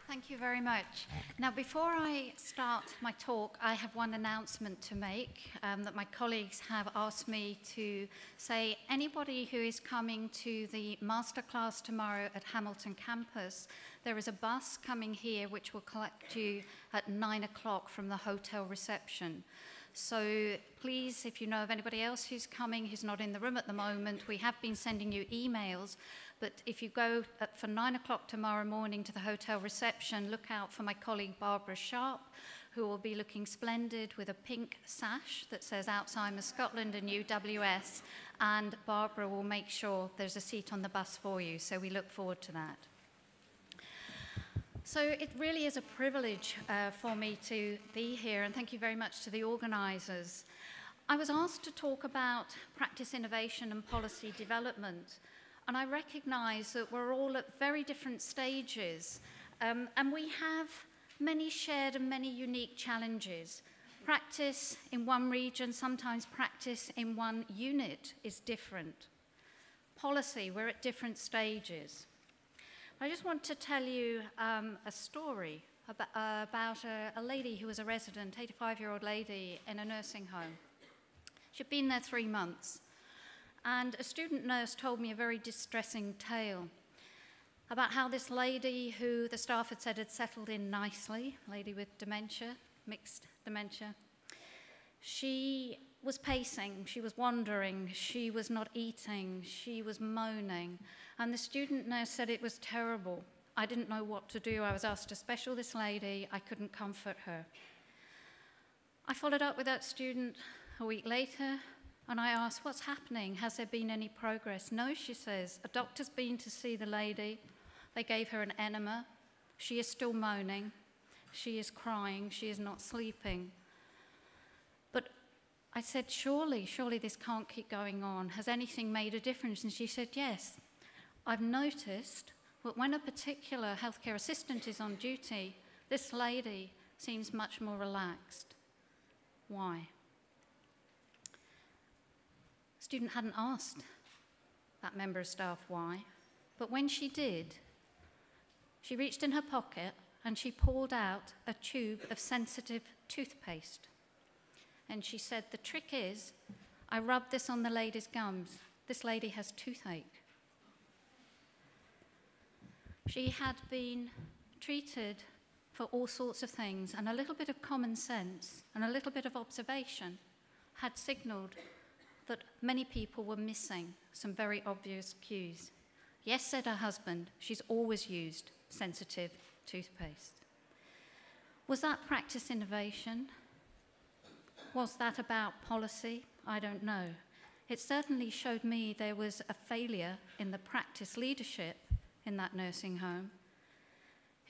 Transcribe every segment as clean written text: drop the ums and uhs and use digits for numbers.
Thank you very much. Now, before I start my talk, I have one announcement to make that my colleagues have asked me to say. Anybody who is coming to the masterclass tomorrow at Hamilton campus, there is a bus coming here which will collect you at 9 o'clock from the hotel reception. So please, if you know of anybody else who's coming, who's not in the room at the moment, we have been sending you emails, but if you go for 9 o'clock tomorrow morning to the hotel reception, look out for my colleague Barbara Sharp, who will be looking splendid with a pink sash that says Alzheimer Scotland and UWS, and Barbara will make sure there's a seat on the bus for you, so we look forward to that. So it really is a privilege for me to be here, and thank you very much to the organisers. I was asked to talk about practice innovation and policy development, and I recognise that we're all at very different stages, and we have many shared and many unique challenges. Practice in one region, sometimes practice in one unit is different. Policy, we're at different stages. I just want to tell you a story about a lady who was a resident, 85-year-old lady in a nursing home. She'd been there 3 months, and a student nurse told me a very distressing tale about how this lady, who the staff had said had settled in nicely, a lady with dementia, mixed dementia, she was pacing, she was wandering, she was not eating, she was moaning, and the student nurse said it was terrible. I didn't know what to do. I was asked to special this lady. I couldn't comfort her. I followed up with that student a week later, and I asked, what's happening? Has there been any progress? No, she says. A doctor's been to see the lady. They gave her an enema. She is still moaning. She is crying. She is not sleeping. But I said, surely this can't keep going on. Has anything made a difference? And she said, yes. I've noticed that when a particular healthcare assistant is on duty, this lady seems much more relaxed. Why? The student hadn't asked that member of staff why, but when she did, she reached in her pocket and she pulled out a tube of sensitive toothpaste. And she said, the trick is, I rubbed this on the lady's gums. This lady has toothache. She had been treated for all sorts of things, and a little bit of common sense and a little bit of observation had signalled that many people were missing some very obvious cues. Yes, said her husband, she's always used sensitive toothpaste. Was that practice innovation? Was that about policy? I don't know. It certainly showed me there was a failure in the practice leadership in that nursing home.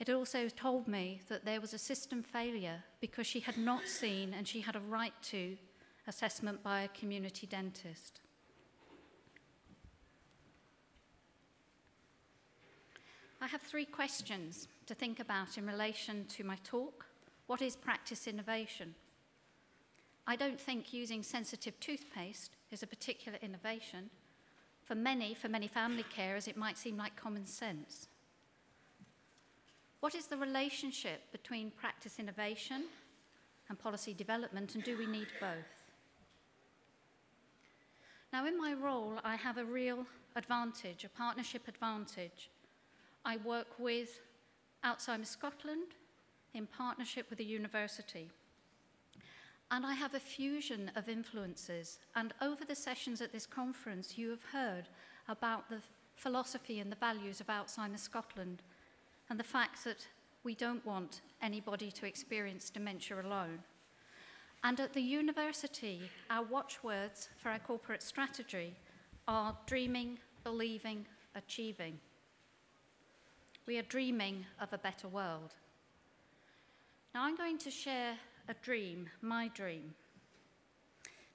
It also told me that there was a system failure because she had not seen, and she had a right to, assessment by a community dentist. I have 3 questions to think about in relation to my talk. What is practice innovation? I don't think using sensitive toothpaste is a particular innovation. For many family carers, it might seem like common sense. What is the relationship between practice innovation and policy development, and do we need both? Now, in my role, I have a real advantage, a partnership advantage. I work with Alzheimer Scotland in partnership with the university. And I have a fusion of influences. And over the sessions at this conference, you have heard about the philosophy and the values of Alzheimer Scotland and the fact that we don't want anybody to experience dementia alone. And at the university, our watchwords for our corporate strategy are dreaming, believing, achieving. We are dreaming of a better world. Now, I'm going to share a dream, my dream.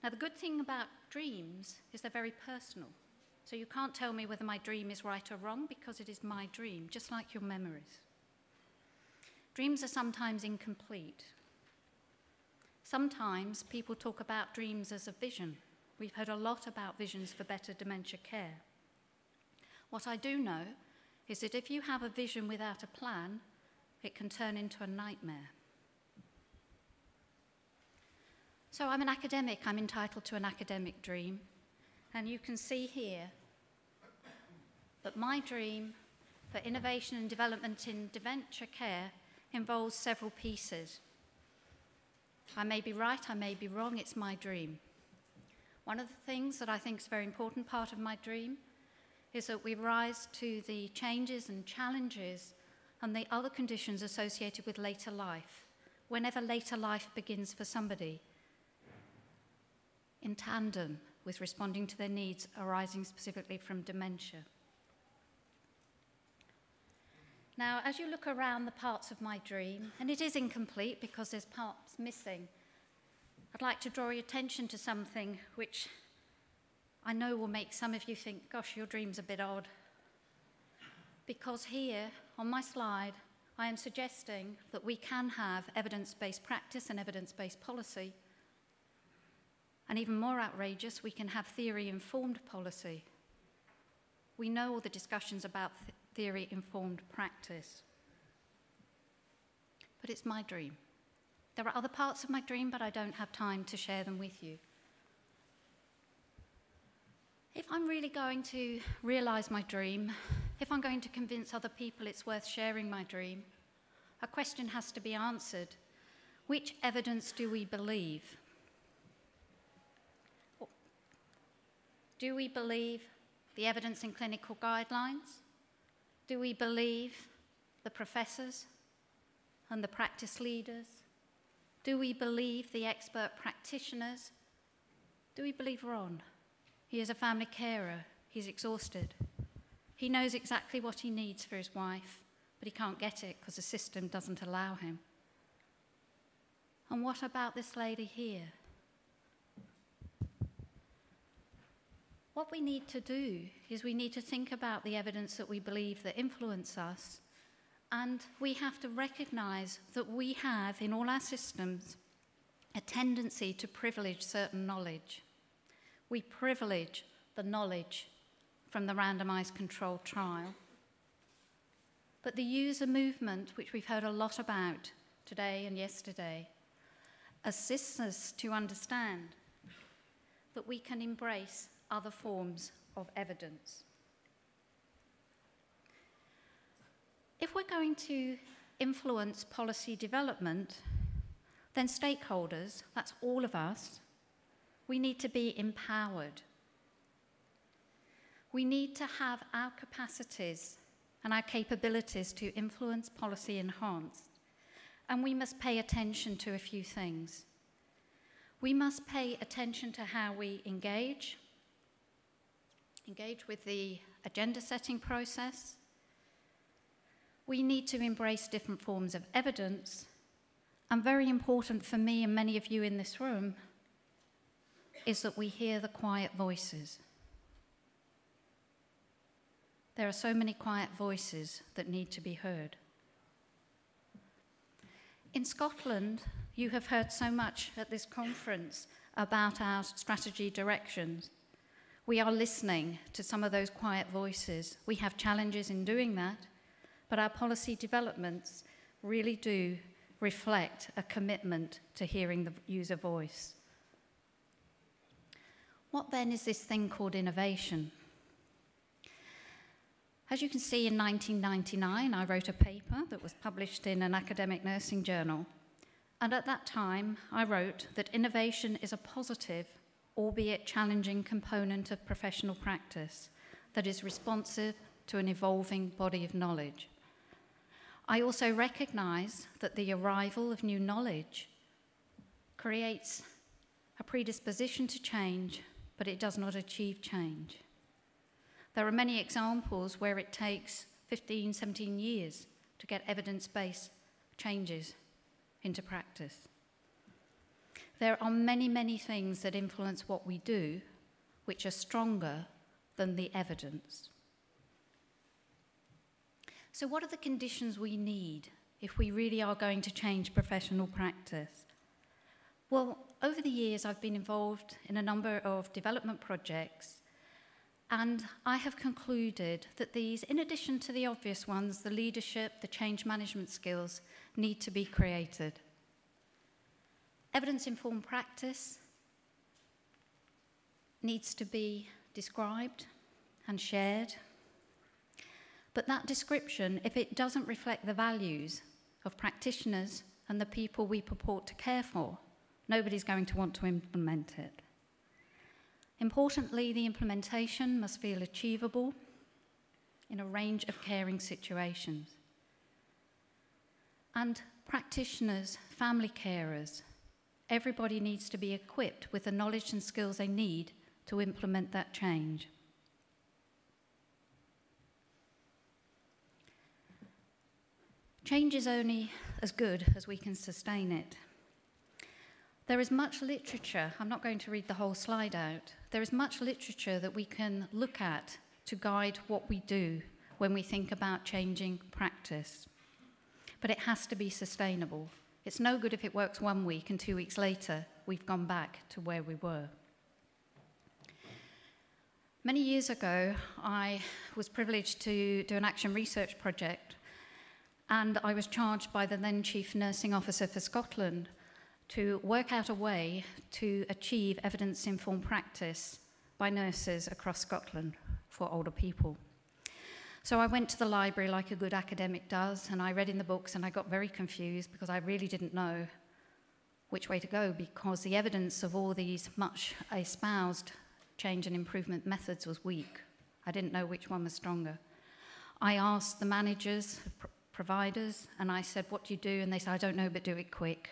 Now, the good thing about dreams is they're very personal. So you can't tell me whether my dream is right or wrong because it is my dream, just like your memories. Dreams are sometimes incomplete. Sometimes people talk about dreams as a vision. We've heard a lot about visions for better dementia care. What I do know is that if you have a vision without a plan, it can turn into a nightmare. So I'm an academic, I'm entitled to an academic dream, and you can see here that my dream for innovation and development in dementia care involves several pieces. I may be right, I may be wrong, it's my dream. One of the things that I think is a very important part of my dream is that we rise to the changes and challenges and the other conditions associated with later life, whenever later life begins for somebody, in tandem with responding to their needs arising specifically from dementia. Now, as you look around the parts of my dream, and it is incomplete because there's parts missing, I'd like to draw your attention to something which I know will make some of you think, gosh, your dream's a bit odd. Because here, on my slide, I am suggesting that we can have evidence-based practice and evidence-based policy. And even more outrageous, we can have theory-informed policy. We know all the discussions about theory-informed practice. But it's my dream. There are other parts of my dream, but I don't have time to share them with you. If I'm really going to realize my dream, if I'm going to convince other people it's worth sharing my dream, a question has to be answered. Which evidence do we believe? Do we believe the evidence in clinical guidelines? Do we believe the professors and the practice leaders? Do we believe the expert practitioners? Do we believe Ron? He is a family carer. He's exhausted. He knows exactly what he needs for his wife, but he can't get it because the system doesn't allow him. And what about this lady here? What we need to do is we need to think about the evidence that we believe that influence us, and we have to recognize that we have, in all our systems, a tendency to privilege certain knowledge. We privilege the knowledge from the randomized controlled trial. But the user movement, which we've heard a lot about today and yesterday, assists us to understand that we can embrace other forms of evidence. If we're going to influence policy development, then stakeholders, that's all of us, we need to be empowered. We need to have our capacities and our capabilities to influence policy enhanced. And we must pay attention to a few things. We must pay attention to how we engage with the agenda setting process. We need to embrace different forms of evidence. And very important for me and many of you in this room is that we hear the quiet voices. There are so many quiet voices that need to be heard. In Scotland, you have heard so much at this conference about our strategy directions. We are listening to some of those quiet voices. We have challenges in doing that, but our policy developments really do reflect a commitment to hearing the user voice. What then is this thing called innovation? As you can see, in 1999, I wrote a paper that was published in an academic nursing journal. And at that time, I wrote that innovation is a positive, albeit challenging component of professional practice that is responsive to an evolving body of knowledge. I also recognize that the arrival of new knowledge creates a predisposition to change, but it does not achieve change. There are many examples where it takes 15, 17 years to get evidence-based changes into practice. There are many, many things that influence what we do, which are stronger than the evidence. So what are the conditions we need if we really are going to change professional practice? Well, over the years, I've been involved in a number of development projects, And I have concluded that these, in addition to the obvious ones, the leadership, the change management skills, need to be created. Evidence-informed practice needs to be described and shared. But that description, if it doesn't reflect the values of practitioners and the people we purport to care for, nobody's going to want to implement it. Importantly, the implementation must feel achievable in a range of caring situations. And practitioners, family carers, everybody needs to be equipped with the knowledge and skills they need to implement that change. Change is only as good as we can sustain it. There is much literature, I'm not going to read the whole slide out, there is much literature that we can look at to guide what we do when we think about changing practice. But it has to be sustainable. It's no good if it works 1 week and 2 weeks later we've gone back to where we were. Many years ago, I was privileged to do an action research project, and I was charged by the then Chief Nursing Officer for Scotland to work out a way to achieve evidence-informed practice by nurses across Scotland for older people. So I went to the library like a good academic does, and I read in the books, and I got very confused because I really didn't know which way to go, because the evidence of all these much espoused change and improvement methods was weak. I didn't know which one was stronger. I asked the managers, providers, and I said, what do you do? And they said, I don't know, but do it quick.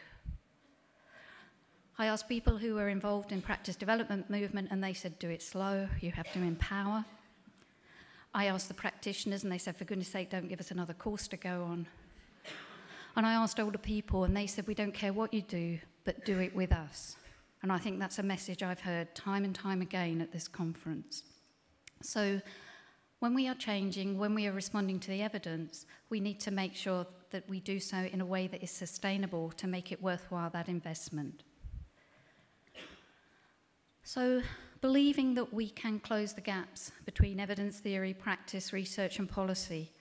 I asked people who were involved in practice development movement, and they said, do it slow, you have to empower. I asked the practitioners, and they said, for goodness sake, don't give us another course to go on. And I asked older people, and they said, we don't care what you do, but do it with us. And I think that's a message I've heard time and time again at this conference. So when we are changing, when we are responding to the evidence, we need to make sure that we do so in a way that is sustainable to make it worthwhile, that investment. So believing that we can close the gaps between evidence theory, practice, research and policy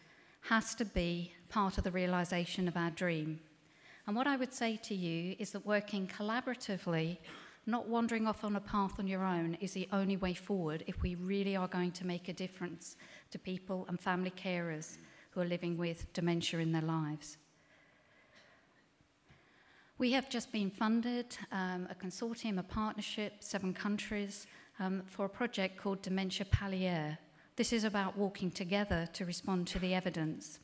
has to be part of the realisation of our dream. And what I would say to you is that working collaboratively, not wandering off on a path on your own, is the only way forward if we really are going to make a difference to people and family carers who are living with dementia in their lives. We have just been funded, a consortium, a partnership, 7 countries, for a project called Dementia Polly Air. This is about walking together to respond to the evidence.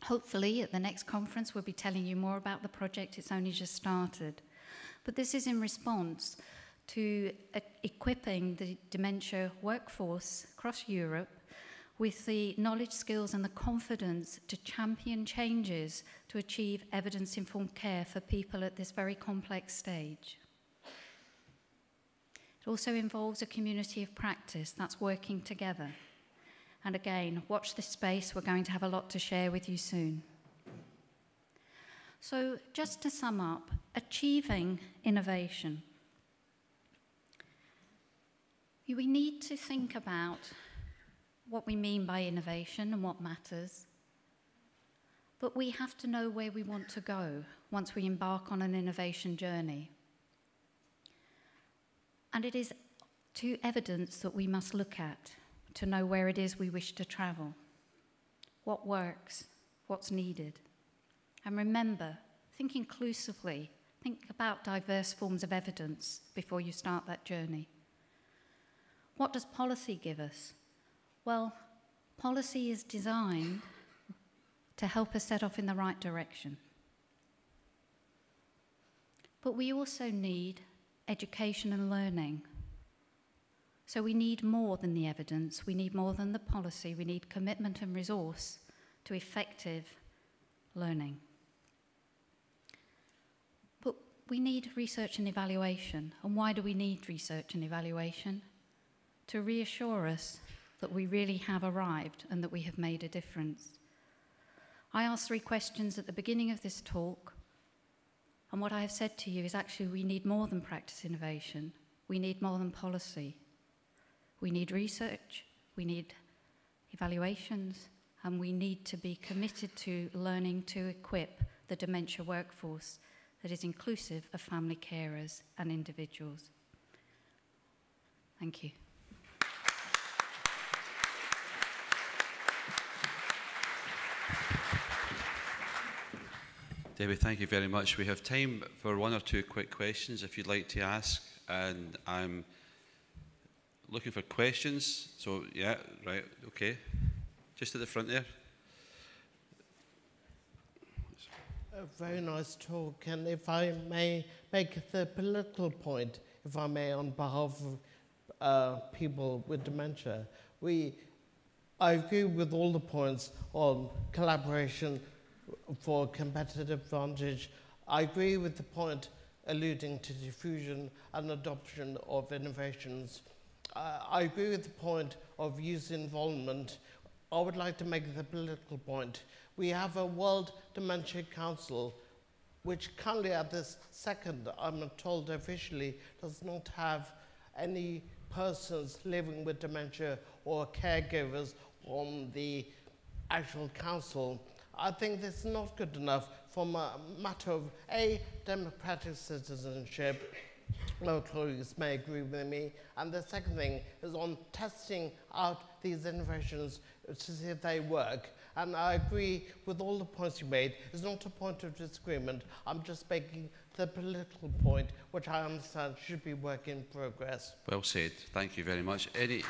Hopefully, at the next conference, we'll be telling you more about the project. It's only just started. But this is in response to equipping the dementia workforce across Europe with the knowledge, skills and the confidence to champion changes to achieve evidence-informed care for people at this very complex stage. It also involves a community of practice that's working together. And again, watch this space. We're going to have a lot to share with you soon. So just to sum up, achieving innovation. We need to think about what we mean by innovation and what matters. But we have to know where we want to go once we embark on an innovation journey. And it is to evidence that we must look at to know where it is we wish to travel, what works, what's needed. And remember, think inclusively, think about diverse forms of evidence before you start that journey. What does policy give us? Well, policy is designed to help us set off in the right direction. But we also need education and learning. So we need more than the evidence, we need more than the policy, we need commitment and resource to effective learning. But we need research and evaluation. And why do we need research and evaluation? To reassure us that we really have arrived and that we have made a difference. I asked 3 questions at the beginning of this talk, and what I have said to you is actually we need more than practice innovation. We need more than policy. We need research, we need evaluations, and we need to be committed to learning to equip the dementia workforce that is inclusive of family carers and individuals. Thank you. Debbie, thank you very much. We have time for one or two quick questions if you'd like to ask, and I'm looking for questions. So, yeah, right, okay. Just at the front there. A very nice talk, and if I may make the political point, if I may, on behalf of people with dementia, I agree with all the points on collaboration for competitive advantage. I agree with the point alluding to diffusion and adoption of innovations. I agree with the point of youth involvement. I would like to make the political point. We have a World Dementia Council, which currently at this second, I'm told officially, does not have any persons living with dementia or caregivers on the actual council. I think this is not good enough from a matter of A, democratic citizenship. My colleagues may agree with me. And the second thing is on testing out these innovations to see if they work. And I agree with all the points you made. It's not a point of disagreement. I'm just making the political point, which I understand should be work in progress. Well said. Thank you very much. Any